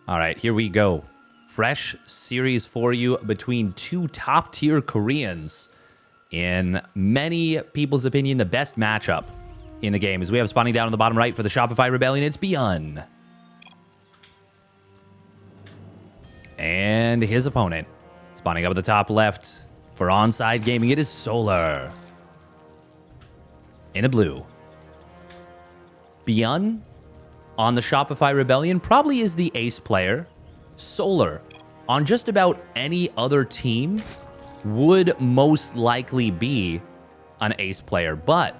All right, here we go. Fresh series for you between two top-tier Koreans. In many people's opinion, the best matchup in the game. As we have spawning down on the bottom right for the Shopify Rebellion, it's ByuN. And his opponent, spawning up at the top left for Onside Gaming, it is Solar. In the blue. ByuN on the Shopify Rebellion probably is the ace player. Solar on just about any other team would most likely be an ace player. But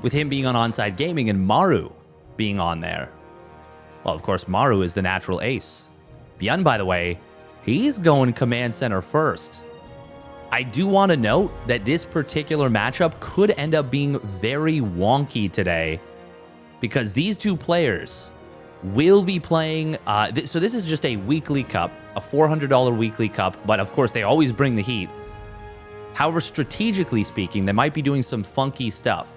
with him being on Onside Gaming and Maru being on there, well, of course, Maru is the natural ace. ByuN, by the way, he's going command center first. I do want to note that this particular matchup could end up being very wonky today because these two players will be playing. So this is just a weekly cup, a $400 weekly cup, but of course they always bring the heat. However, strategically speaking, they might be doing some funky stuff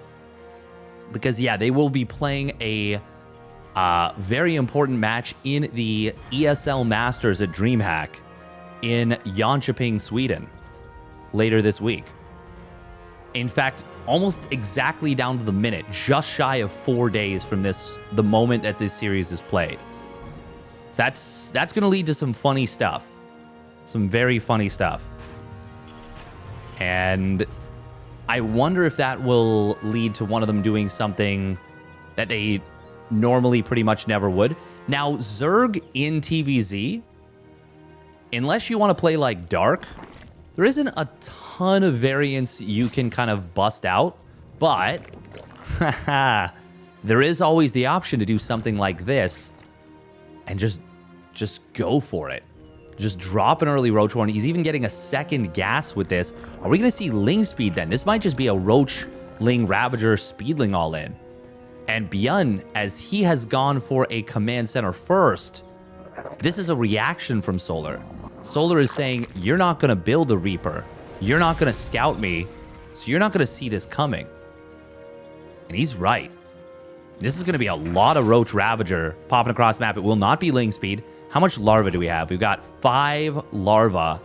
because, yeah, they will be playing a very important match in the ESL Masters at DreamHack in Jönköping, Sweden later this week. In fact, almost exactly down to the minute, just shy of 4 days from the moment that this series is played. So that's going to lead to some funny stuff. Some very funny stuff. And I wonder if that will lead to one of them doing something that they normally pretty much never would. Now, Zerg in TvZ, unless you want to play like Dark, there isn't a ton of variants you can kind of bust out, but there is always the option to do something like this and just go for it. Just drop an early Roach Horn. He's even getting a second gas with this. Are we going to see Ling speed then? This might just be a Roach, Ling, Ravager, Speedling all in. And ByuN, as he has gone for a command center first, this is a reaction from Solar. Solar is saying, you're not going to build a Reaper. You're not going to scout me. So you're not going to see this coming. And he's right. This is going to be a lot of Roach Ravager popping across the map. It will not be Ling speed. How much larva do we have? We've got 5 larva.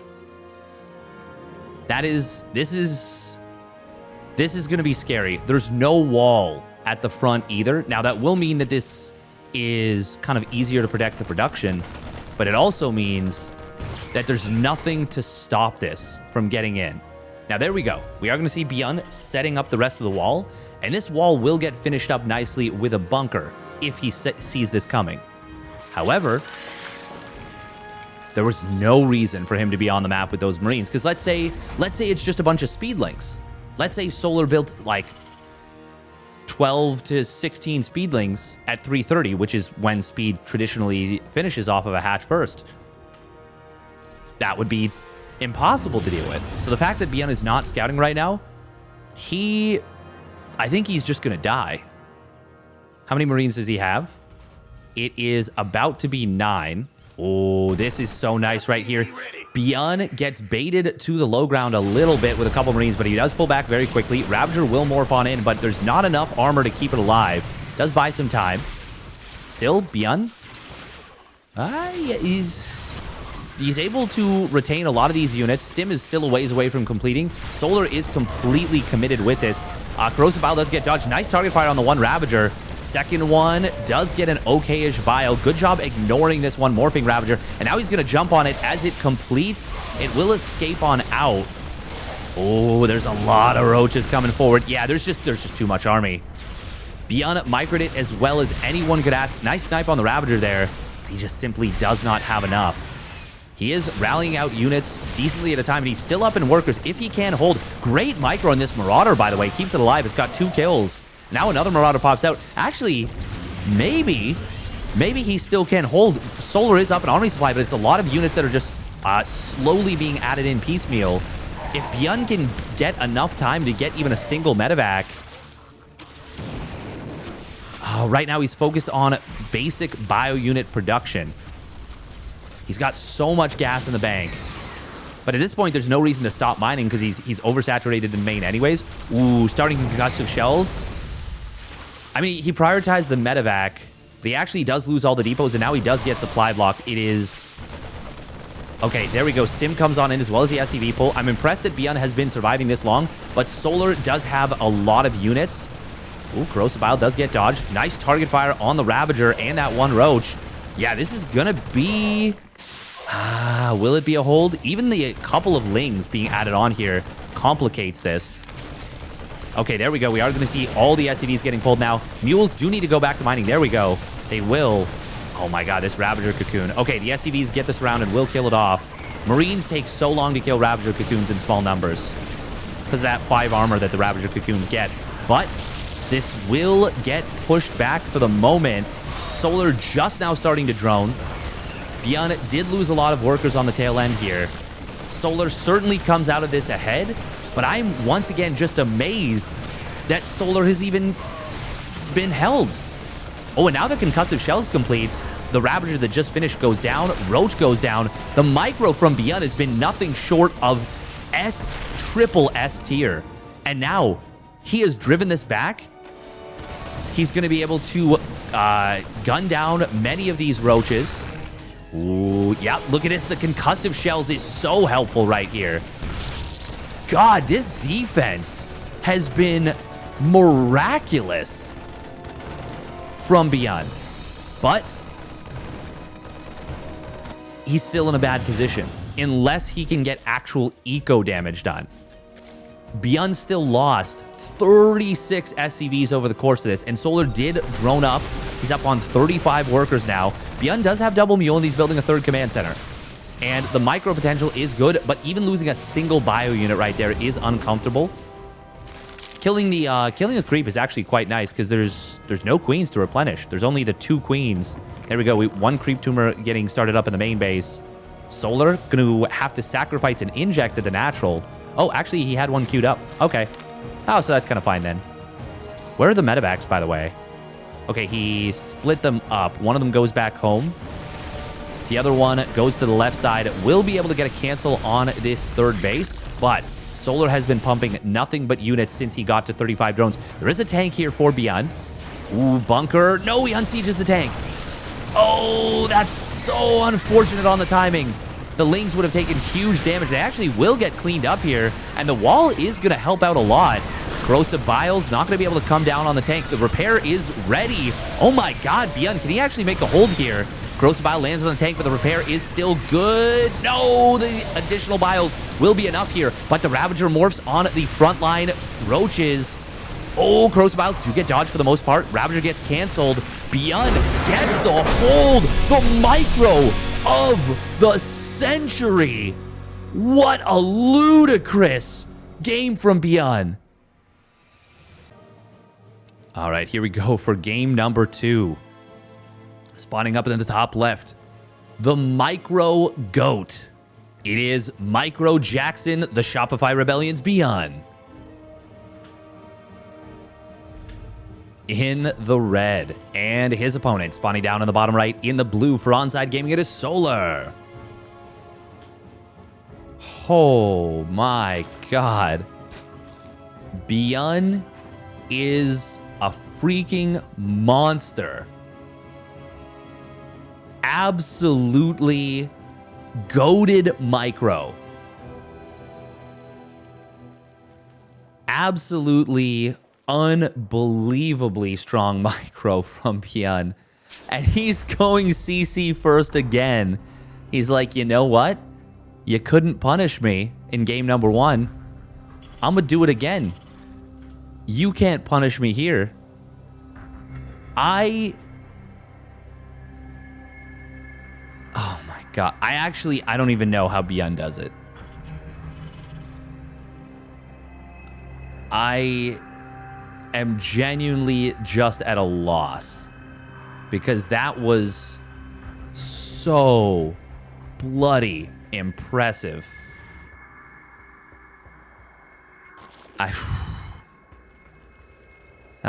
This is going to be scary. There's no wall at the front either. Now, that will mean that this is kind of easier to protect the production, but it also means that there's nothing to stop this from getting in. Now, there we go. We are going to see ByuN setting up the rest of the wall, and this wall will get finished up nicely with a bunker if he sees this coming. However, there was no reason for him to be on the map with those Marines, because let's say it's just a bunch of Speedlings. Let's say Solar built like 12 to 16 Speedlings at 330, which is when speed traditionally finishes off of a hatch first. That would be impossible to deal with. So the fact that ByuN is not scouting right now, I think he's just going to die. How many Marines does he have? It is about to be 9. Oh, this is so nice right here. ByuN gets baited to the low ground a little bit with a couple Marines, but he does pull back very quickly. Ravager will morph on in, but there's not enough armor to keep it alive. Does buy some time. Still, ByuN, he's able to retain a lot of these units. Stim is still a ways away from completing. Solar is completely committed with this. Corrosive Bile does get dodged. Nice target fire on the one Ravager. Second one does get an okay-ish bio. Good job ignoring this one morphing Ravager. And now he's going to jump on it as it completes. It will escape on out. Oh, there's a lot of roaches coming forward. Yeah, there's just too much army. ByuN microed it as well as anyone could ask. Nice snipe on the Ravager there. He just simply does not have enough. He is rallying out units decently at a time, and he's still up in workers if he can hold. Great micro on this Marauder, by the way. Keeps it alive. It's got 2 kills. Now another Marauder pops out. Actually, maybe he still can hold. Solar is up in army supply, but it's a lot of units that are just slowly being added in piecemeal. If ByuN can get enough time to get even a single medevac. Right now he's focused on basic bio unit production. He's got so much gas in the bank. But at this point, there's no reason to stop mining because he's oversaturated in main anyways. Ooh, starting concussive shells. I mean, he prioritized the medevac But he actually does lose all the depots, and now he does get supply blocked. It is... Okay, there we go. Stim comes on in as well as the SCV pull. I'm impressed that ByuN has been surviving this long, but Solar does have a lot of units. Ooh, Corrosive Bile does get dodged. Nice target fire on the Ravager and that one Roach. Yeah, this is gonna be... will it be a hold? Even the couple of Lings being added on here complicates this. Okay, there we go. We are going to see all the SCVs getting pulled now. Mules do need to go back to mining. There we go. They will. Oh my god, this Ravager Cocoon. Okay, the SCVs get this round and will kill it off. Marines take so long to kill Ravager Cocoons in small numbers because of that 5 armor that the Ravager Cocoons get. But this will get pushed back for the moment. Solar just now starting to drone. ByuN did lose a lot of workers on the tail end here. Solar certainly comes out of this ahead, but I'm once again just amazed that Solar has even been held. Oh, and now the concussive shells completes. The Ravager that just finished goes down. Roach goes down. The micro from ByuN has been nothing short of triple S tier. And now he has driven this back. He's going to be able to gun down many of these Roaches. Ooh, yeah, look at this. The concussive shells is so helpful right here. God, this defense has been miraculous from ByuN. But he's still in a bad position unless he can get actual eco damage done. ByuN still lost 36 SCVs over the course of this, and Solar did drone up. He's up on 35 workers now. ByuN does have double mule, and he's building a 3rd command center. And the micro potential is good, but even losing a single bio unit right there is uncomfortable. Killing the creep is actually quite nice because there's no queens to replenish. There's only the 2 queens. There we go. One creep tumor getting started up in the main base. Solar going to have to sacrifice an inject to the natural. Oh, actually, he had one queued up. Okay. Oh, so that's kind of fine then. Where are the medevacs, by the way? Okay, he split them up. One of them goes back home. The other one goes to the left side. Will be able to get a cancel on this 3rd base, but Solar has been pumping nothing but units since he got to 35 drones. There is a tank here for ByuN. Ooh, bunker. No, he unsieges the tank. Oh, that's so unfortunate on the timing. The Lings would have taken huge damage. They actually will get cleaned up here, and the wall is going to help out a lot. Corrosive Bile's not going to be able to come down on the tank. The repair is ready. Oh my god, ByuN, can he actually make the hold here? Corrosive Bile lands on the tank, but the repair is still good. No, the additional biles will be enough here, but the Ravager morphs on the front line. Roaches. Oh, Corrosive Biles do get dodged for the most part. Ravager gets canceled. ByuN gets the hold. The micro of the century. What a ludicrous game from ByuN. All right, here we go for game number 2. Spawning up in the top left, the Micro Goat. It is Micro Jackson, the Shopify Rebellion's ByuN. In the red, and his opponent spawning down in the bottom right in the blue for Onside Gaming. It is Solar. Oh my god. ByuN is a freaking monster. Absolutely goated micro. Absolutely unbelievably strong micro from ByuN. And he's going CC first again. He's like, you know what? You couldn't punish me in game number 1. I'm going to do it again. You can't punish me here. Oh my god. I don't even know how ByuN does it. I am genuinely just at a loss. Because that was so bloody impressive. And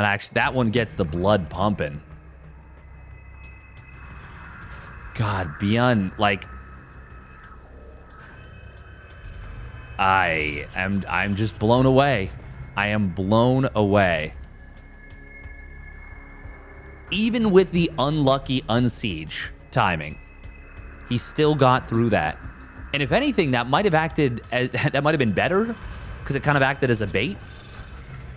actually, that one gets the blood pumping. God, ByuN, like, I'm just blown away. I am blown away. Even with the unlucky unsiege timing, he still got through that. And if anything, that might have been better, because it kind of acted as a bait.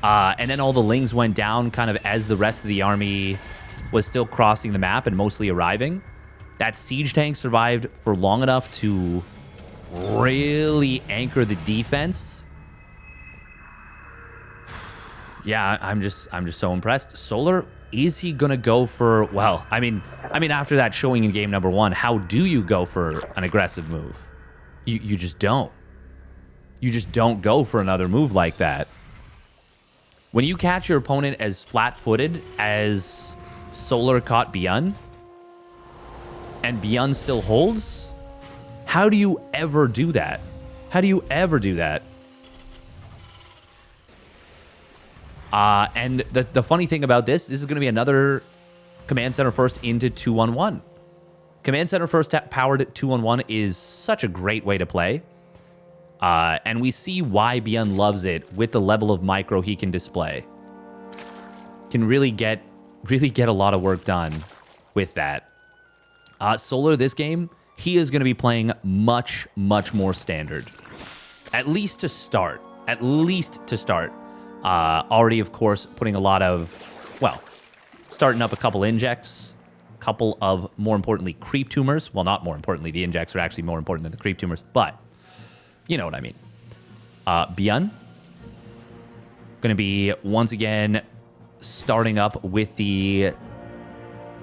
And then all the lings went down kind of as the rest of the army was still crossing the map and mostly arriving. That siege tank survived for long enough to really anchor the defense. Yeah, I'm just so impressed. Solar, is he gonna go for, well, I mean after that showing in game number 1, how do you go for an aggressive move? You just don't. You just don't go for another move like that. When you catch your opponent as flat-footed as Solar caught ByuN, and ByuN still holds, how do you ever do that? How do you ever do that? And the funny thing about this is going to be another Command Center First into 2-1-1. Command Center First powered 2-1-1 is such a great way to play. And we see why ByuN loves it with the level of micro he can display. Can really get a lot of work done with that. Solar this game, he is going to be playing much, much more standard. At least to start. At least to start. Already, of course, putting a lot of, well, starting up a couple injects. Couple of, more importantly, creep tumors. Well, not more importantly. The injects are actually more important than the creep tumors. But you know what I mean. ByuN going to be, once again, starting up with the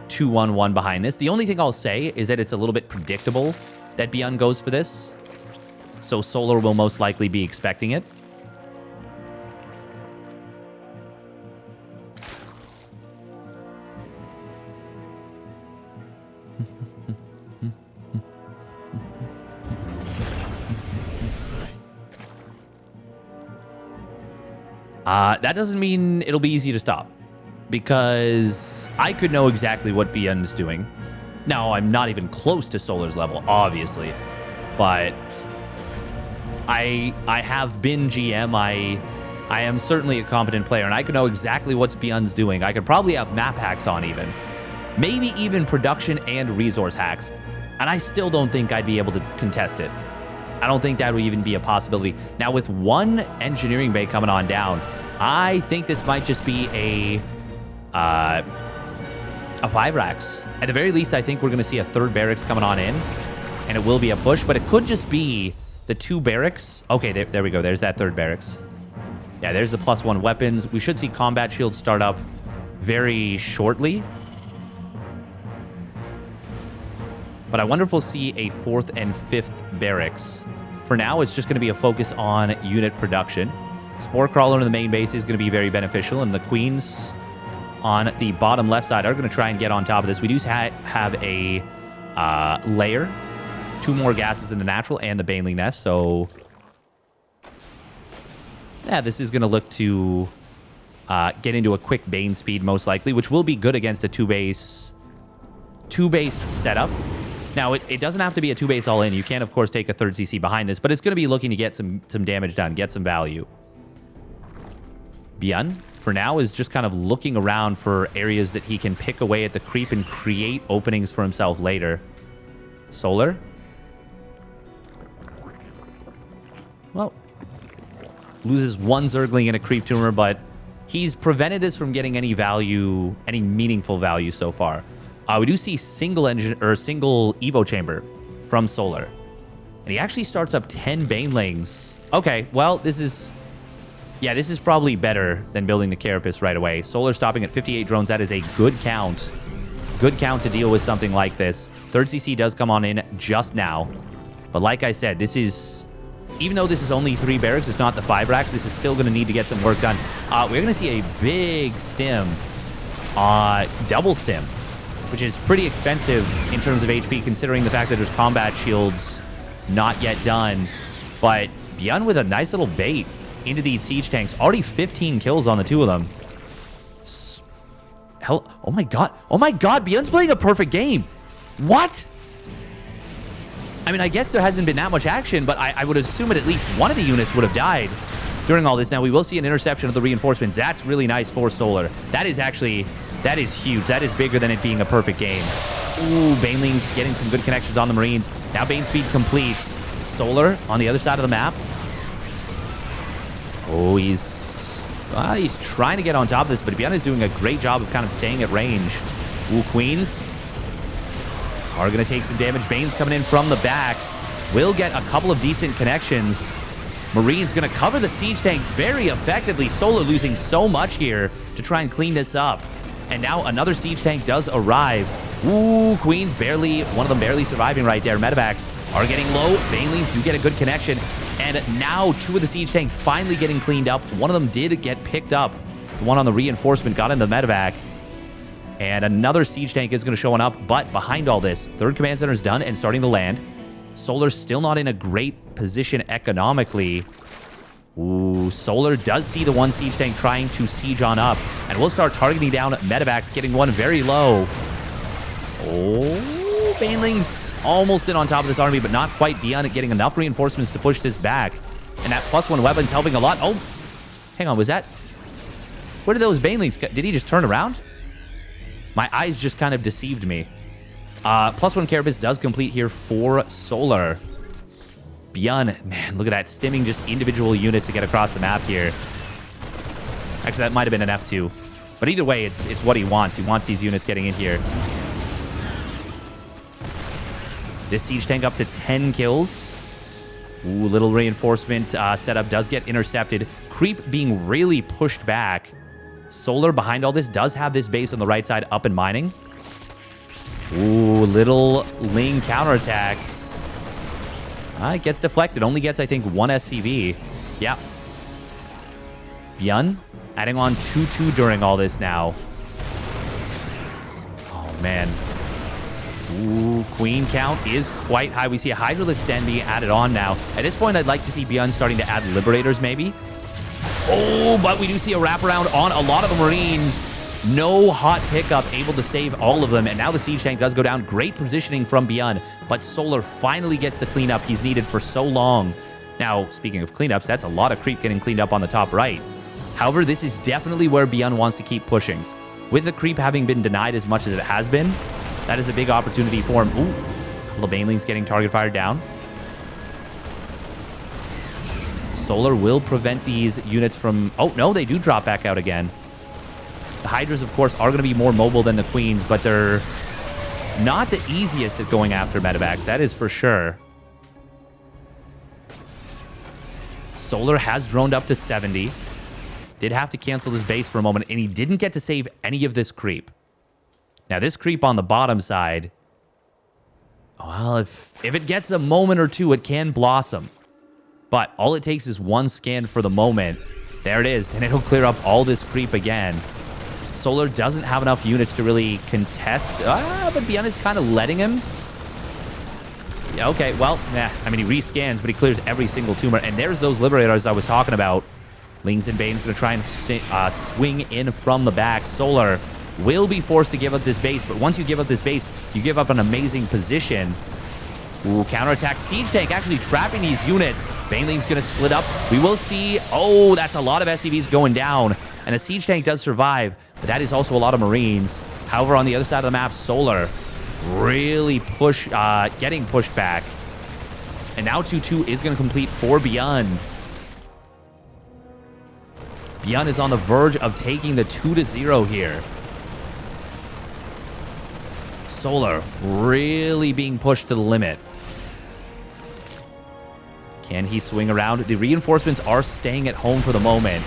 2-1-1 behind this. The only thing I'll say is that it's a little bit predictable that ByuN goes for this. So Solar will most likely be expecting it. That doesn't mean it'll be easy to stop, because I could know exactly what ByuN's doing. Now, I'm not even close to Solar's level, obviously, but I have been GM. I am certainly a competent player, and I could know exactly what ByuN's doing. I could probably have map hacks on even. Maybe even production and resource hacks, and I still don't think I'd be able to contest it. I don't think that would even be a possibility. Now, with one engineering bay coming on down, I think this might just be a 5 racks. At the very least, I think we're going to see a third barracks coming on in, and it will be a push, but it could just be the 2 barracks. Okay, there we go. There's that third barracks. Yeah, there's the +1 weapons. We should see combat shields start up very shortly. But I wonder if we'll see a 4th and 5th barracks. For now, it's just going to be a focus on unit production. Spore Crawler in the main base is going to be very beneficial, and the Queens on the bottom left side are going to try and get on top of this. We do have a layer, 2 more gases in the natural and the Baneling Nest, so yeah, this is going to look to get into a quick Bane speed most likely, which will be good against a 2-base setup. Now, it doesn't have to be a 2-base all-in. You can, of course, take a 3rd CC behind this, but it's going to be looking to get some damage done, get some value. ByuN, for now, is just kind of looking around for areas that he can pick away at the creep and create openings for himself later. Solar. Well, loses 1 Zergling and a creep tumor, but he's prevented this from getting any value, any meaningful value so far. We do see single engine or single Evo chamber from Solar. And he actually starts up 10 Banelings. Okay, well, this is probably better than building the Carapace right away. Solar stopping at 58 drones. That is a good count. Good count to deal with something like this. 3rd CC does come on in just now. But like I said, this is, even though this is only 3 barracks, it's not the 5 racks, this is still going to need to get some work done. We're going to see a big stim, double stim, which is pretty expensive in terms of HP, considering the fact that there's combat shields not yet done. But ByuN with a nice little bait into these siege tanks. Already 15 kills on the 2 of them. Hell, oh my god. Oh my god, ByuN's playing a perfect game. What? I mean, I guess there hasn't been that much action, but I would assume at least one of the units would have died during all this. Now, we will see an interception of the reinforcements. That's really nice for Solar. That is actually That is huge. That is bigger than it being a perfect game. Ooh, Baneling's getting some good connections on the Marines. Now Bane speed completes. Solar on the other side of the map. Oh, he's trying to get on top of this, but ByuN is doing a great job of kind of staying at range. Ooh, Queens are going to take some damage. Bane's coming in from the back. Will get a couple of decent connections. Marine's going to cover the siege tanks very effectively. Solar losing so much here to try and clean this up. And now another siege tank does arrive. Ooh, Queens barely, one of them barely surviving right there. Medevacs are getting low. Banelings do get a good connection. And now two of the siege tanks finally getting cleaned up. One of them did get picked up. The one on the reinforcement got into the medevac. And another siege tank is going to show up. But behind all this, third command center is done and starting to land. Solar's still not in a great position economically. Ooh, Solar does see the one siege tank trying to siege on up. And we'll start targeting down medevacs, getting one very low. Oh, Banelings almost in on top of this army, but not quite. ByuN getting enough reinforcements to push this back. And that +1 weapon's helping a lot. Oh, hang on, was that... Where did those Banelings... Did he just turn around? My eyes just kind of deceived me. +1 Carapace does complete here for Solar. ByuN, man, look at that. Stimming just individual units to get across the map here. Actually, that might have been an F2. But either way, it's what he wants. He wants these units getting in here. This siege tank up to 10 kills. Ooh, little reinforcement setup does get intercepted. Creep being really pushed back. Solar behind all this does have this base on the right side up and mining. Ooh, little Ling counterattack. It gets deflected. Only gets, I think, 1 SCV. Yeah. ByuN adding on 2-2 during all this now. Oh, man. Ooh, Queen count is quite high. We see a Hydralisk Den being added on now. At this point, I'd like to see ByuN starting to add Liberators, maybe. Oh, but we do see a wraparound on a lot of the Marines. No hot pickup, able to save all of them. And now the siege tank does go down. Great positioning from ByuN, but Solar finally gets the cleanup he's needed for so long. Now, speaking of cleanups, that's a lot of creep getting cleaned up on the top right. However, this is definitely where ByuN wants to keep pushing. With the creep having been denied as much as it has been, that is a big opportunity for him. Ooh, a couple of Banelings getting target fired down. Solar will prevent these units from... Oh, no, they do drop back out again. The Hydras, of course, are going to be more mobile than the Queens, but they're not the easiest at going after medevacs. That is for sure. Solar has droned up to 70. Did have to cancel his base for a moment, and he didn't get to save any of this creep. Now, this creep on the bottom side, well, if it gets a moment or two, it can blossom. But all it takes is one scan for the moment. There it is, and it'll clear up all this creep again. Solar doesn't have enough units to really contest. But ByuN is kind of letting him. Yeah, okay, well, yeah. I mean, he rescans, but he clears every single tumor. And there's those Liberators I was talking about. Lings and Bane's going to try and swing in from the back. Solar will be forced to give up this base, but once you give up this base, you give up an amazing position. Ooh, counterattack. Siege tank actually trapping these units. Baneling's going to split up. We will see... Oh, that's a lot of SCVs going down. And the siege tank does survive, but that is also a lot of Marines. However, on the other side of the map, Solar really getting pushed back. And now 2-2 is going to complete for ByuN. ByuN is on the verge of taking the 2-0 here. Solar really being pushed to the limit. Can he swing around? The reinforcements are staying at home for the moment.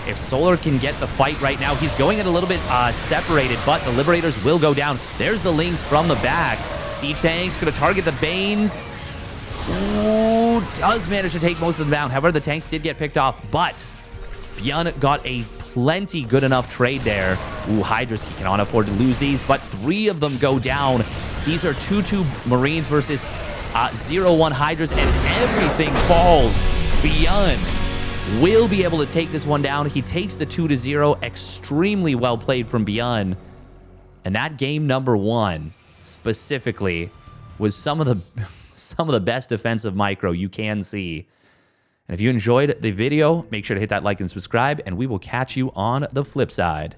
If Solar can get the fight right now, he's going it a little bit separated, but the Liberators will go down. There's the Lings from the back. Siege tank's going to target the Banes. Ooh, does manage to take most of them down. However, the tanks did get picked off, but ByuN got a plenty good enough trade there. Ooh, Hydras, he cannot afford to lose these, but 3 of them go down. These are 2-2 Marines versus 0-1 Hydras, and everything falls. ByuN will be able to take this one down. He takes the 2-0. Extremely well played from ByuN. And that game number 1 specifically was some of the best defensive micro you can see. And if you enjoyed the video, make sure to hit that like and subscribe, and we will catch you on the flip side.